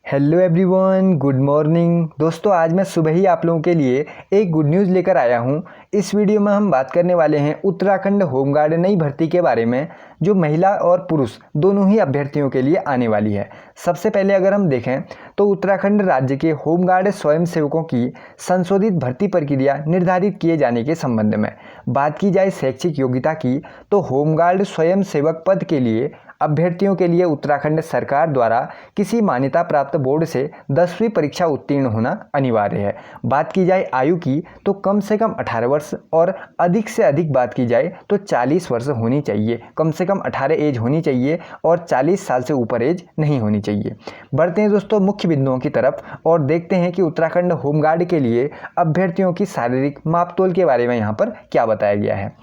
Hello everyone, good morning दोस्तों। आज मैं सुबह ही आप लोगों के लिए एक गुड न्यूज़ लेकर आया हूं। इस वीडियो में हम बात करने वाले हैं उत्तराखंड होमगार्ड नई भर्ती के बारे में, जो महिला और पुरुष दोनों ही अभ्यर्थियों के लिए आने वाली है। सबसे पहले अगर हम देखें तो उत्तराखंड राज्य के होमगार्ड स्वयंसेवकों की संशोधित भर्ती प्रक्रिया निर्धारित किए जाने के संबंध में बात की जाए शैक्षिक योग्यता की, तो होमगार्ड स्वयंसेवक पद के लिए अभ्यर्थियों के लिए उत्तराखंड सरकार द्वारा किसी मान्यता प्राप्त बोर्ड से 10वीं परीक्षा उत्तीर्ण होना अनिवार्य है। बात की जाए आयु की तो कम से कम 18 वर्ष और अधिक से अधिक बात की जाए तो 40 वर्ष होनी चाहिए। कम से कम 18 एज होनी चाहिए और 40 साल से ऊपर एज नहीं होनी चाहिए। बढ़ते हैं दोस्तों मुख्य बिंदुओं की तरफ और देखते हैं कि उत्तराखंड होमगार्ड के लिए अभ्यर्थियों की शारीरिक मापतोल के बारे में यहाँ पर क्या बताया गया है।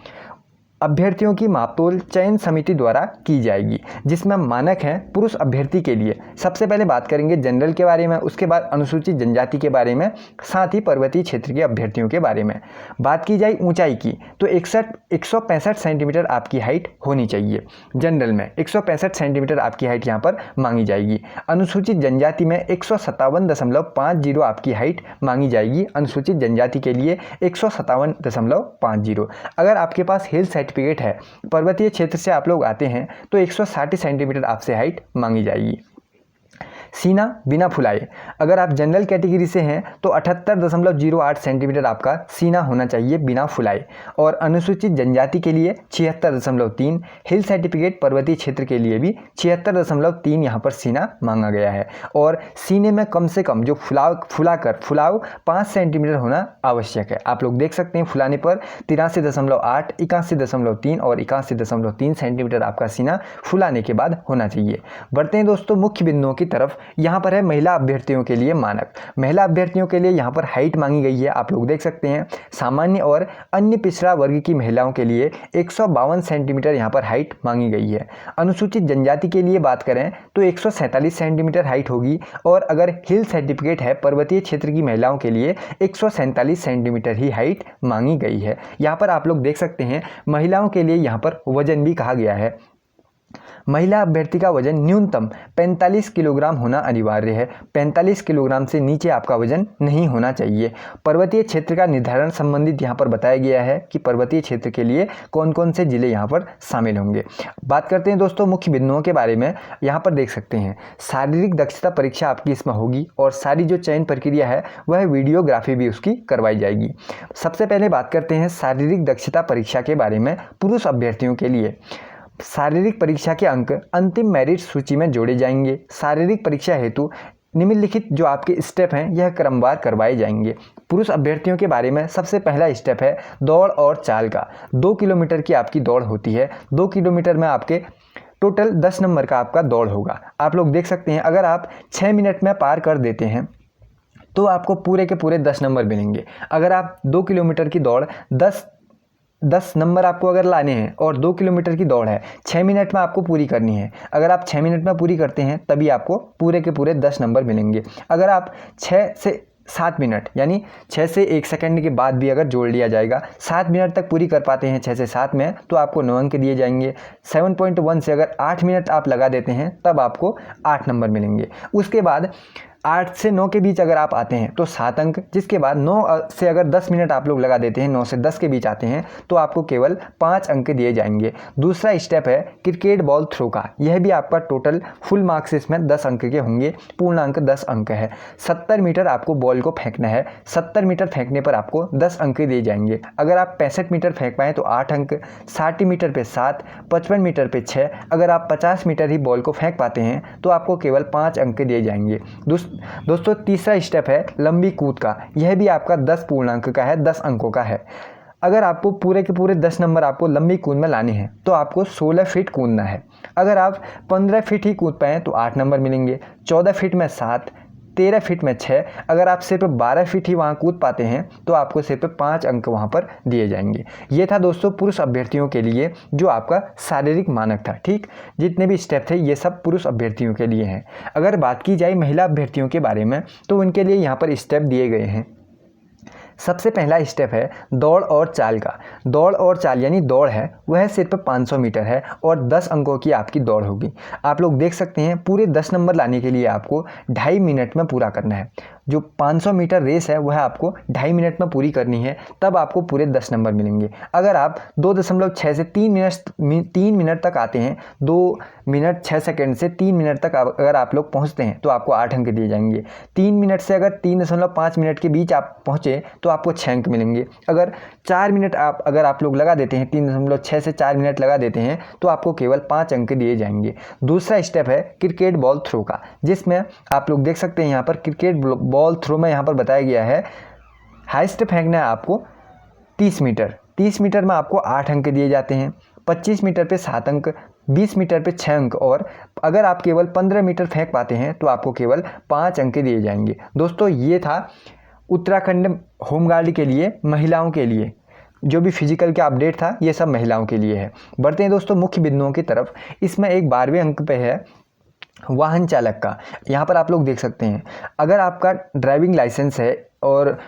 अभ्यर्थियों की मापतोल चयन समिति द्वारा की जाएगी, जिसमें मानक हैं पुरुष अभ्यर्थी के लिए। सबसे पहले बात करेंगे जनरल के बारे में, उसके बाद अनुसूचित जनजाति के बारे में, साथ ही पर्वतीय क्षेत्र के अभ्यर्थियों के बारे में। बात की जाए ऊंचाई की तो 165 सेंटीमीटर आपकी हाइट होनी चाहिए। जनरल में 165 सेंटीमीटर आपकी हाइट यहाँ पर मांगी जाएगी। अनुसूचित जनजाति में 157.50 आपकी हाइट मांगी जाएगी। अनुसूचित जनजाति के लिए 157.50। अगर आपके पास हिल सर्टिफिकेट है, पर्वतीय क्षेत्र से आप लोग आते हैं, तो 160 सेंटीमीटर आपसे हाइट मांगी जाएगी। सीना बिना फुलाए, अगर आप जनरल कैटेगरी से हैं तो 78.08 सेंटीमीटर आपका सीना होना चाहिए बिना फुलाए। और अनुसूचित जनजाति के लिए 76.3, हिल सर्टिफिकेट पर्वतीय क्षेत्र के लिए भी 76.3 यहाँ पर सीना मांगा गया है। और सीने में कम से कम जो फुलाव 5 सेंटीमीटर होना आवश्यक है। आप लोग देख सकते हैं फुलाने पर 83.8, 81.3 और 81.3 सेंटीमीटर आपका सीना फुलाने के बाद होना चाहिए। बढ़ते हैं दोस्तों मुख्य बिंदुओं की तरफ। यहाँ पर है महिला अभ्यर्थियों के लिए मानक। महिला अभ्यर्थियों के लिए यहाँ पर हाइट मांगी गई है, आप लोग देख सकते हैं। सामान्य और अन्य पिछड़ा वर्ग की महिलाओं के लिए 152 सेंटीमीटर यहाँ पर हाइट मांगी गई है। अनुसूचित जनजाति के लिए बात करें तो 147 सेंटीमीटर हाइट होगी। और अगर हिल सर्टिफिकेट है पर्वतीय क्षेत्र की महिलाओं के लिए 147 सेंटीमीटर ही हाइट मांगी गई है। यहाँ पर आप लोग देख सकते हैं महिलाओं के लिए यहाँ पर वजन भी कहा गया है। महिला अभ्यर्थी का वजन न्यूनतम 45 किलोग्राम होना अनिवार्य है। 45 किलोग्राम से नीचे आपका वजन नहीं होना चाहिए। पर्वतीय क्षेत्र का निर्धारण संबंधित यहाँ पर बताया गया है कि पर्वतीय क्षेत्र के लिए कौन कौन से जिले यहाँ पर शामिल होंगे। बात करते हैं दोस्तों मुख्य बिंदुओं के बारे में। यहाँ पर देख सकते हैं शारीरिक दक्षता परीक्षा आपकी इसमें होगी और सारी जो चयन प्रक्रिया है वह वीडियोग्राफी भी उसकी करवाई जाएगी। सबसे पहले बात करते हैं शारीरिक दक्षता परीक्षा के बारे में। पुरुष अभ्यर्थियों के लिए शारीरिक परीक्षा के अंक अंतिम मेरिट सूची में जोड़े जाएंगे। शारीरिक परीक्षा हेतु निम्नलिखित जो आपके स्टेप हैं यह क्रमवार करवाए जाएंगे। पुरुष अभ्यर्थियों के बारे में सबसे पहला स्टेप है दौड़ और चाल का। 2 किलोमीटर की आपकी दौड़ होती है। 2 किलोमीटर में आपके टोटल 10 नंबर का आपका दौड़ होगा। आप लोग देख सकते हैं अगर आप 6 मिनट में पार कर देते हैं तो आपको पूरे के पूरे 10 नंबर मिलेंगे। अगर आप 2 किलोमीटर की दौड़ 10 नंबर आपको अगर लाने हैं और 2 किलोमीटर की दौड़ है 6 मिनट में आपको पूरी करनी है, अगर आप 6 मिनट में पूरी करते हैं तभी आपको पूरे के पूरे 10 नंबर मिलेंगे। अगर आप 6 से 7 मिनट यानी 6 से 1 सेकंड के बाद भी अगर जोड़ लिया जाएगा 7 मिनट तक पूरी कर पाते हैं 6 से 7 में तो आपको 9 अंक दिए जाएंगे। 7.1 से अगर 8 मिनट आप लगा देते हैं तब आपको 8 नंबर मिलेंगे। उसके बाद 8 से 9 के बीच अगर आप आते हैं तो 7 अंक। जिसके बाद 9 से अगर 10 मिनट आप लोग लगा देते हैं, 9 से 10 के बीच आते हैं तो आपको केवल 5 अंक दिए जाएंगे। दूसरा स्टेप है क्रिकेट बॉल थ्रो का। यह भी आपका टोटल फुल मार्क्स इसमें 10 अंक के होंगे। पूर्णांक 10 अंक है। 70 मीटर आपको बॉल को फेंकना है। 70 मीटर फेंकने पर आपको 10 अंक दिए जाएंगे। अगर आप 65 मीटर फेंक पाएँ तो 8 अंक, 60 मीटर पे 7, 55 मीटर पे 6। अगर आप 50 मीटर ही बॉल को फेंक पाते हैं तो आपको केवल 5 अंक दिए जाएंगे। दोस्तों तीसरा स्टेप है लंबी कूद का। यह भी आपका 10 पूर्णांक का है, 10 अंकों का है। अगर आपको पूरे के पूरे 10 नंबर आपको लंबी कूद में लाने हैं तो आपको 16 फीट कूदना है। अगर आप 15 फीट ही कूद पाएँ तो 8 नंबर मिलेंगे। 14 फीट में 7, 13 फीट में 6। अगर आप सिर्फ 12 फीट ही वहाँ कूद पाते हैं तो आपको सिर्फ 5 अंक वहाँ पर दिए जाएंगे। ये था दोस्तों पुरुष अभ्यर्थियों के लिए जो आपका शारीरिक मानक था। ठीक, जितने भी स्टेप थे ये सब पुरुष अभ्यर्थियों के लिए हैं। अगर बात की जाए महिला अभ्यर्थियों के बारे में तो उनके लिए यहाँ पर स्टेप दिए गए हैं। सबसे पहला स्टेप है दौड़ और चाल का। दौड़ और चाल यानी दौड़ है वह सिर्फ 500 मीटर है और 10 अंकों की आपकी दौड़ होगी। आप लोग देख सकते हैं पूरे 10 नंबर लाने के लिए आपको 2.5 मिनट में पूरा करना है। जो 500 मीटर रेस है वह आपको 2.5 मिनट में पूरी करनी है, तब आपको पूरे 10 नंबर मिलेंगे। अगर आप 2.6 से 3 मिनट तक आते हैं, 2 मिनट 6 सेकंड से 3 मिनट तक अगर आप लोग पहुंचते हैं तो आपको 8 अंक दिए जाएंगे। 3 मिनट से अगर 3.5 मिनट के बीच आप पहुंचे तो आपको 6 अंक मिलेंगे। अगर 4 मिनट अगर आप लोग लगा देते हैं, 3.6 से 4 मिनट लगा देते हैं तो आपको केवल 5 अंक दिए जाएंगे। दूसरा स्टेप है क्रिकेट बॉल थ्रो का, जिसमें आप लोग देख सकते हैं यहाँ पर क्रिकेट बॉल थ्रो में यहाँ पर बताया गया है हाईएस्ट फेंकना है आपको 30 मीटर। 30 मीटर में आपको 8 अंक दिए जाते हैं, 25 मीटर पे 7 अंक, 20 मीटर पे 6 अंक, और अगर आप केवल 15 मीटर फेंक पाते हैं तो आपको केवल 5 अंक दिए जाएंगे। दोस्तों ये था उत्तराखंड होमगार्ड के लिए महिलाओं के लिए जो भी फिजिकल का अपडेट था, ये सब महिलाओं के लिए है। बढ़ते हैं दोस्तों मुख्य बिंदुओं की तरफ। इसमें एक 12वें अंक पे है वाहन चालक का। यहाँ पर आप लोग देख सकते हैं अगर आपका ड्राइविंग लाइसेंस है और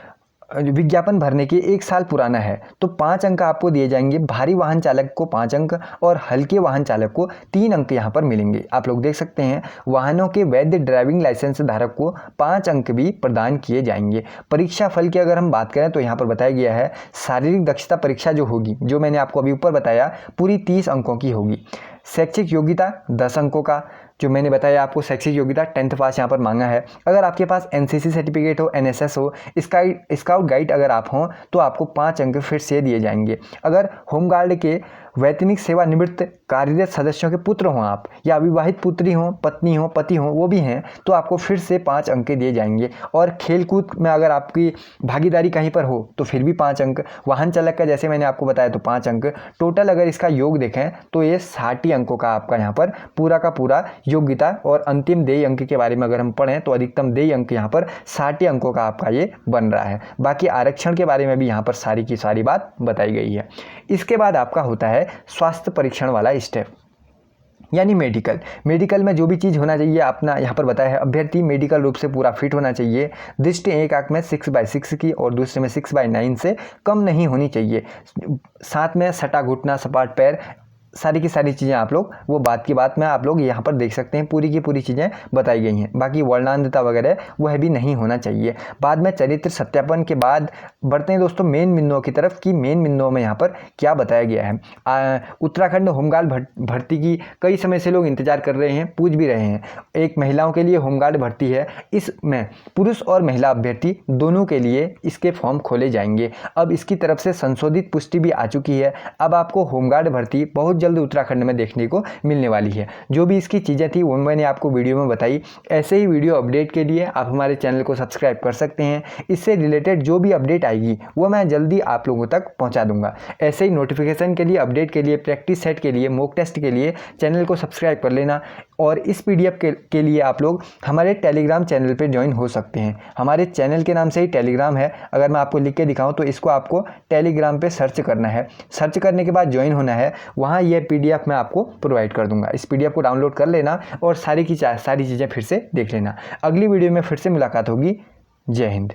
विज्ञापन भरने के 1 साल पुराना है तो 5 अंक आपको दिए जाएंगे। भारी वाहन चालक को 5 अंक और हल्के वाहन चालक को 3 अंक यहाँ पर मिलेंगे। आप लोग देख सकते हैं वाहनों के वैध ड्राइविंग लाइसेंस धारक को 5 अंक भी प्रदान किए जाएंगे। परीक्षा फल की अगर हम बात करें तो यहाँ पर बताया गया है शारीरिक दक्षता परीक्षा जो होगी, जो मैंने आपको अभी ऊपर बताया, पूरी 30 अंकों की होगी। शैक्षिक योग्यता 10 अंकों का, जो मैंने बताया आपको शैक्षिक योग्यता 10th पास यहाँ पर मांगा है। अगर आपके पास NCC सर्टिफिकेट हो, NSS हो, स्काउट गाइड अगर आप हों तो आपको 5 अंक फिर से दिए जाएंगे। अगर होमगार्ड के वैतनिक सेवानिवृत्त कार्यरत सदस्यों के पुत्र हों आप, या अविवाहित पुत्री हों, पत्नी हो, पति हों, वो भी हैं, तो आपको फिर से 5 अंक दिए जाएंगे। और खेलकूद में अगर आपकी भागीदारी कहीं पर हो तो फिर भी 5 अंक। वाहन चालक का जैसे मैंने आपको बताया तो 5 अंक। टोटल अगर इसका योग देखें तो ये 60 अंकों का आपका यहाँ पर पूरा का पूरा योग्यता, और अंतिम देय अंक के बारे में अगर हम पढ़ें तो अधिकतम देय अंक यहाँ पर 60 अंकों का आपका ये बन रहा है। बाकी आरक्षण के बारे में भी यहाँ पर सारी की सारी बात बताई गई है। इसके बाद आपका होता है स्वास्थ्य परीक्षण वाला स्टेप, यानी मेडिकल में जो भी चीज़ होना चाहिए अपना यहाँ पर बताया है। अभ्यर्थी मेडिकल रूप से पूरा फिट होना चाहिए। दृष्टि एक आंख में 6/6 की और दूसरे में 6/9 से कम नहीं होनी चाहिए। साथ में सटा घुटना, सपाट पैर, सारी की सारी चीज़ें आप लोग वो बात की बात में आप लोग यहाँ पर देख सकते हैं, पूरी की पूरी चीज़ें बताई गई हैं। बाकी वर्णांधता वगैरह वह भी नहीं होना चाहिए। बाद में चरित्र सत्यापन के बाद बढ़ते हैं दोस्तों मेन बिंदुओं की तरफ कि मेन बिंदुओं में यहाँ पर क्या बताया गया है। उत्तराखंड होमगार्ड भर्ती की कई समय से लोग इंतजार कर रहे हैं, पूछ भी रहे हैं। एक महिलाओं के लिए होमगार्ड भर्ती है, इसमें पुरुष और महिला अभ्यर्थी दोनों के लिए इसके फॉर्म खोले जाएंगे। अब इसकी तरफ से संशोधित पुष्टि भी आ चुकी है। अब आपको होमगार्ड भर्ती बहुत जल्द उत्तराखंड में देखने को मिलने वाली है। जो भी इसकी चीज़ें थी वो मैंने आपको वीडियो में बताई। ऐसे ही वीडियो अपडेट के लिए आप हमारे चैनल को सब्सक्राइब कर सकते हैं। इससे रिलेटेड जो भी अपडेट आएगी वो मैं जल्दी आप लोगों तक पहुंचा दूंगा। ऐसे ही नोटिफिकेशन के लिए, अपडेट के लिए, प्रैक्टिस सेट के लिए, मॉक टेस्ट के लिए चैनल को सब्सक्राइब कर लेना। और इस PDF के लिए आप लोग हमारे टेलीग्राम चैनल पर ज्वाइन हो सकते हैं। हमारे चैनल के नाम से ही टेलीग्राम है। अगर मैं आपको लिख के दिखाऊं तो इसको आपको टेलीग्राम पे सर्च करना है। सर्च करने के बाद ज्वाइन होना है। वहाँ ये PDF मैं आपको प्रोवाइड कर दूंगा। इस PDF को डाउनलोड कर लेना और सारी चीज़ें फिर से देख लेना। अगली वीडियो में फिर से मुलाकात होगी। जय हिंद।